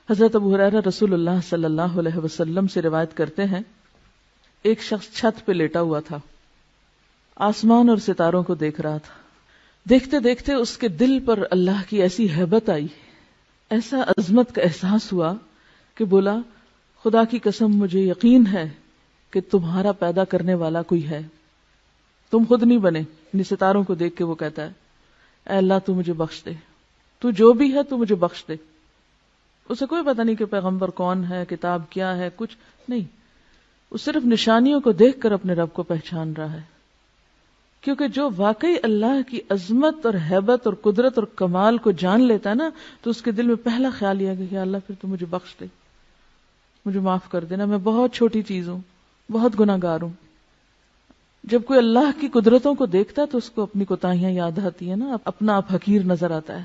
حضرت ابو ہریرہ رسول اللہ صلی اللہ علیہ وسلم سے روایت کرتے ہیں، ایک شخص چھت پہ لیٹا ہوا تھا، آسمان اور ستاروں کو دیکھ رہا تھا۔ دیکھتے دیکھتے اس کے دل پر اللہ کی ایسی ہیبت آئی، ایسا عظمت کا احساس ہوا کہ بولا، خدا کی قسم مجھے یقین ہے کہ تمہارا پیدا کرنے والا کوئی ہے، تم خود نہیں بنے۔ یعنی ستاروں کو دیکھ کے وہ کہتا ہے، اے اللہ تو مجھے بخش دے، تو جو بھی ہے تو مجھے بخش دے۔ اسے کوئی پتہ نہیں کہ پیغمبر کون ہے، کتاب کیا ہے، کچھ نہیں، وہ صرف نشانیوں کو دیکھ کر اپنے رب کو پہچان رہا ہے، کیونکہ جو واقعی اللہ کی عظمت اور ہیبت اور قدرت اور کمال کو جان لیتا ہے نا، تو اس کے دل میں پہلا خیال یہ ہے کہ اللہ پھر تو مجھے بخش دے، مجھے معاف کر دینا، میں بہت چھوٹی چیز ہوں، بہت گناہ گار ہوں۔ جب کوئی اللہ کی قدرتوں کو دیکھتا ہے تو اس کو اپنی کوتاہیاں یاد آتی ہیں نا، اپنا آپ حقیر نظر آتا ہے،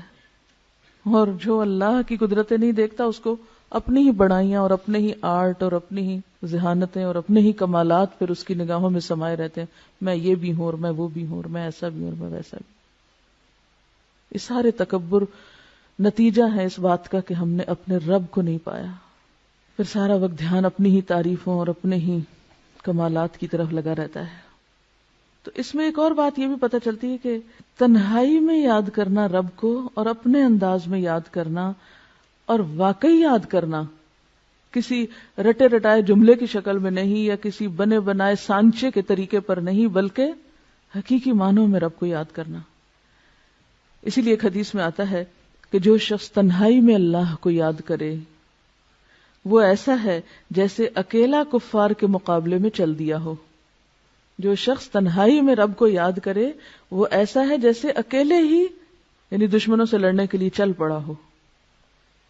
اور جو اللہ کی قدرتیں نہیں دیکھتا اس کو اپنی ہی بڑائیاں اور اپنے ہی آرٹ اور اپنی ہی ذہانتیں اور اپنے ہی کمالات پھر اس کی نگاہوں میں سمائے رہتے ہیں، میں یہ بھی ہوں اور میں وہ بھی ہوں اور میں ایسا بھی ہوں اور میں ویسا بھی۔ یہ سارے تکبر نتیجہ ہے اس بات کا کہ ہم نے اپنے رب کو نہیں پایا، پھر سارا وقت دھیان اپنی ہی تعریفوں اور اپنے ہی کمالات کی طرف لگا رہتا ہے۔ تو اس میں ایک اور بات یہ بھی پتہ چلتی ہے کہ تنہائی میں یاد کرنا رب کو، اور اپنے انداز میں یاد کرنا اور واقعی یاد کرنا، کسی رٹے رٹائے جملے کی شکل میں نہیں یا کسی بنے بنائے سانچے کے طریقے پر نہیں، بلکہ حقیقی معنوں میں رب کو یاد کرنا۔ اسی لیے ایک حدیث میں آتا ہے کہ جو شخص تنہائی میں اللہ کو یاد کرے وہ ایسا ہے جیسے اکیلا کفار کے مقابلے میں چل دیا ہو۔ جو شخص تنہائی میں رب کو یاد کرے وہ ایسا ہے جیسے اکیلے ہی یعنی دشمنوں سے لڑنے کے لیے چل پڑا ہو،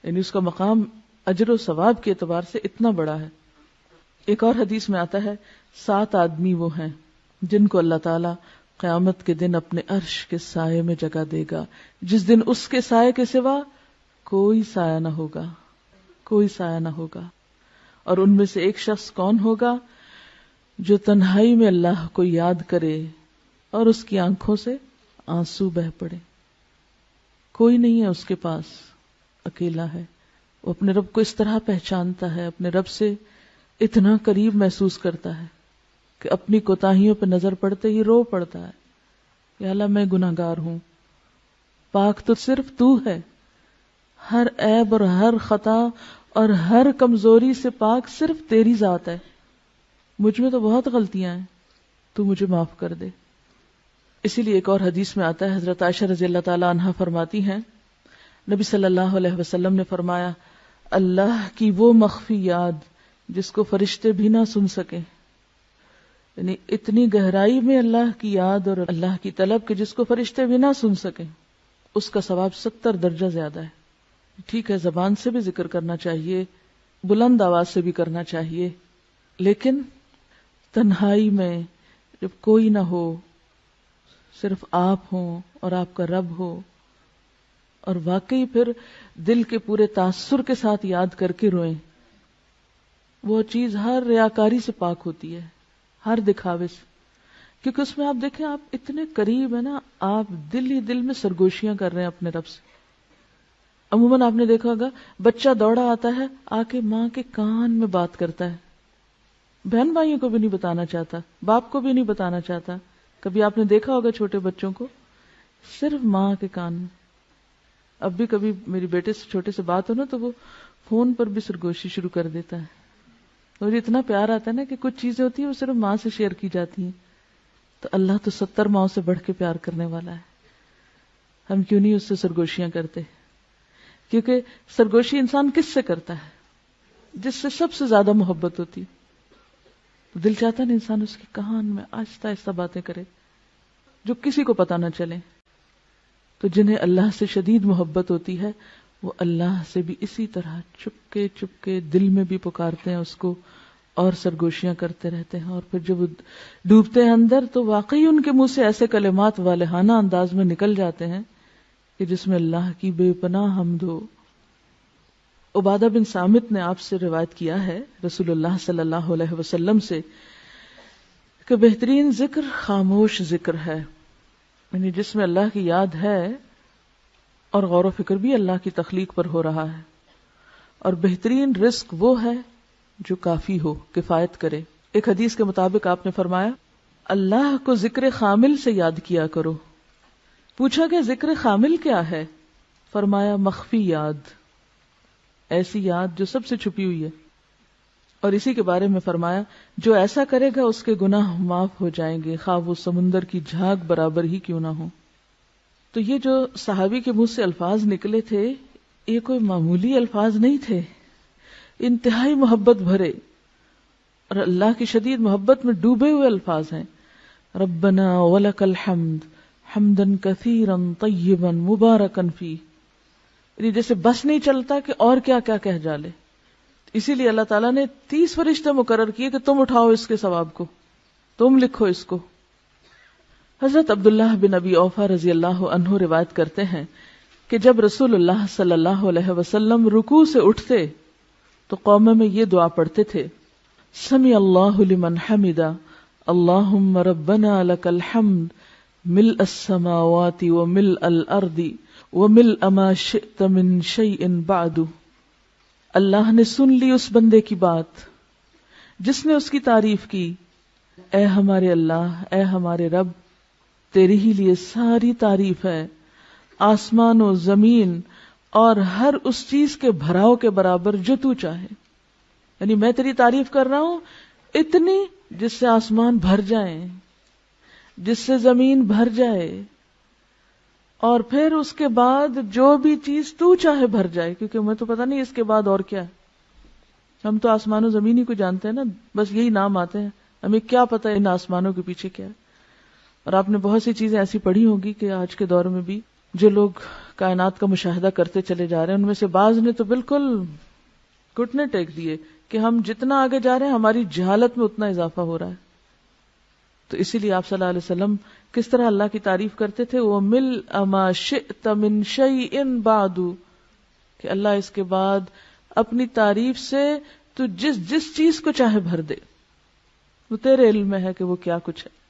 یعنی اس کا مقام اجر و ثواب کے اعتبار سے اتنا بڑا ہے۔ ایک اور حدیث میں آتا ہے 7 آدمی وہ ہیں جن کو اللہ تعالیٰ قیامت کے دن اپنے عرش کے سائے میں جگہ دے گا، جس دن اس کے سائے کے سوا کوئی سایہ نہ ہوگا، کوئی سایہ نہ ہوگا۔ اور ان میں سے ایک شخص کون ہوگا؟ جو تنہائی میں اللہ کو یاد کرے اور اس کی آنکھوں سے آنسو بہہ پڑے، کوئی نہیں ہے اس کے پاس، اکیلا ہے، وہ اپنے رب کو اس طرح پہچانتا ہے، اپنے رب سے اتنا قریب محسوس کرتا ہے کہ اپنی کوتاہیوں پہ نظر پڑتے ہی رو پڑتا ہے، یا اللہ میں گناہ گار ہوں، پاک تو صرف تو ہے، ہر عیب اور ہر خطا اور ہر کمزوری سے پاک صرف تیری ذات ہے، مجھ میں تو بہت غلطیاں ہیں، تو مجھے معاف کر دے۔ اسی لیے ایک اور حدیث میں آتا ہے، حضرت عائشہ رضی اللہ تعالی عنہا فرماتی ہیں، نبی صلی اللہ علیہ وسلم نے فرمایا، اللہ کی وہ مخفی یاد جس کو فرشتے بھی نہ سن سکیں، یعنی اتنی گہرائی میں اللہ کی یاد اور اللہ کی طلب کہ جس کو فرشتے بھی نہ سن سکیں، اس کا ثواب 70 درجہ زیادہ ہے۔ ٹھیک ہے، زبان سے بھی ذکر کرنا چاہیے، بلند آواز سے بھی کرنا چاہیے، لیکن تنہائی میں جب کوئی نہ ہو، صرف آپ ہوں اور آپ کا رب ہو، اور واقعی پھر دل کے پورے تاثر کے ساتھ یاد کر کے روئیں، وہ چیز ہر ریاکاری سے پاک ہوتی ہے، ہر دکھاوے سے، کیونکہ اس میں آپ دیکھیں آپ اتنے قریب ہیں نا، آپ دل ہی دل میں سرگوشیاں کر رہے ہیں اپنے رب سے۔ عموماً آپ نے دیکھا ہوگا بچہ دوڑا آتا ہے، آ کے ماں کے کان میں بات کرتا ہے، بہن بھائیوں کو بھی نہیں بتانا چاہتا، باپ کو بھی نہیں بتانا چاہتا۔ کبھی آپ نے دیکھا ہوگا چھوٹے بچوں کو صرف ماں کے کان میں۔ اب بھی کبھی میری بیٹے سے چھوٹے سے بات ہو نا تو وہ فون پر بھی سرگوشی شروع کر دیتا ہے، اور اتنا پیار آتا ہے نا کہ کچھ چیزیں ہوتی ہیں وہ صرف ماں سے شیئر کی جاتی ہیں، تو اللہ تو 70 ماؤں سے بڑھ کے پیار کرنے والا ہے، ہم کیوں نہیں اس سے سرگوشیاں کرتے؟ کیونکہ سرگوشی انسان کس سے کرتا ہے؟ جس سے سب سے زیادہ محبت ہوتی، دل چاہتا ہے نا انسان اس کے کان میں آہستہ آہستہ باتیں کرے جو کسی کو پتہ نہ چلے۔ تو جنہیں اللہ سے شدید محبت ہوتی ہے وہ اللہ سے بھی اسی طرح چپکے چپکے دل میں بھی پکارتے ہیں اس کو اور سرگوشیاں کرتے رہتے ہیں، اور پھر جب وہ ڈوبتے ہیں اندر تو واقعی ان کے منہ سے ایسے کلمات والہانہ انداز میں نکل جاتے ہیں کہ جس میں اللہ کی بے پناہ حمد ہو۔ عبادہ بن صامت نے آپ سے روایت کیا ہے رسول اللہ صلی اللہ علیہ وسلم سے کہ بہترین ذکر خاموش ذکر ہے، یعنی جس میں اللہ کی یاد ہے اور غور و فکر بھی اللہ کی تخلیق پر ہو رہا ہے، اور بہترین رزق وہ ہے جو کافی ہو، کفایت کرے۔ ایک حدیث کے مطابق آپ نے فرمایا اللہ کو ذکر خامل سے یاد کیا کرو۔ پوچھا کہ ذکر خامل کیا ہے؟ فرمایا مخفی یاد، ایسی یاد جو سب سے چھپی ہوئی ہے۔ اور اسی کے بارے میں فرمایا جو ایسا کرے گا اس کے گناہ معاف ہو جائیں گے، خواہ وہ سمندر کی جھاگ برابر ہی کیوں نہ ہو۔ تو یہ جو صحابی کے منہ سے الفاظ نکلے تھے یہ کوئی معمولی الفاظ نہیں تھے، انتہائی محبت بھرے اور اللہ کی شدید محبت میں ڈوبے ہوئے الفاظ ہیں۔ ربنا ولک الحمد حمدا کثیرا طیبا مبارکا فیہ، یعنی جیسے بس نہیں چلتا کہ اور کیا کیا کہہ ڈالے۔ اسی لیے اللہ تعالیٰ نے 30 فرشتے مقرر کیے کہ تم اٹھاؤ اس کے ثواب کو، تم لکھو اس کو۔ حضرت عبداللہ بن ابی اوفا رضی اللہ عنہ روایت کرتے ہیں کہ جب رسول اللہ صلی اللہ علیہ وسلم رکوع سے اٹھتے تو قوم میں یہ دعا پڑھتے تھے، سمع اللہ لمن حمدا اللہم ربنا لک الحمد ملء السماوات وملء الارض وملء ما شئت من شیء بعد۔ اللہ نے سن لی اس بندے کی بات جس نے اس کی تعریف کی، اے ہمارے اللہ، اے ہمارے رب، تیری ہی لیے ساری تعریف ہے، آسمان و زمین اور ہر اس چیز کے بھراؤ کے برابر جو تو چاہے۔ یعنی میں تیری تعریف کر رہا ہوں اتنی جس سے آسمان بھر جائیں، جس سے زمین بھر جائے، اور پھر اس کے بعد جو بھی چیز تو چاہے بھر جائے، کیونکہ ہمیں تو پتہ نہیں اس کے بعد اور کیا ہے۔ ہم تو آسمان و زمین ہی کو جانتے ہیں نا، بس یہی نام آتے ہیں، ہمیں کیا پتہ ان آسمانوں کے پیچھے کیا ہے۔ اور آپ نے بہت سی چیزیں ایسی پڑھی ہوگی کہ آج کے دور میں بھی جو لوگ کائنات کا مشاہدہ کرتے چلے جا رہے ہیں ان میں سے بعض نے تو بالکل گھٹنے ٹیک دیے کہ ہم جتنا آگے جا رہے ہیں ہماری جہالت میں اتنا اضافہ ہو رہا ہے۔ تو اسی لیے آپ صلی اللہ علیہ وسلم کس طرح اللہ کی تعریف کرتے تھے، وَمِلْءَ مَا شِئْتَ مِنْ شَيْءٍ بَعْدُ، کہ اللہ اس کے بعد اپنی تعریف سے تو جس چیز کو چاہے بھر دے، وہ تیرے علم میں ہے کہ وہ کیا کچھ ہے۔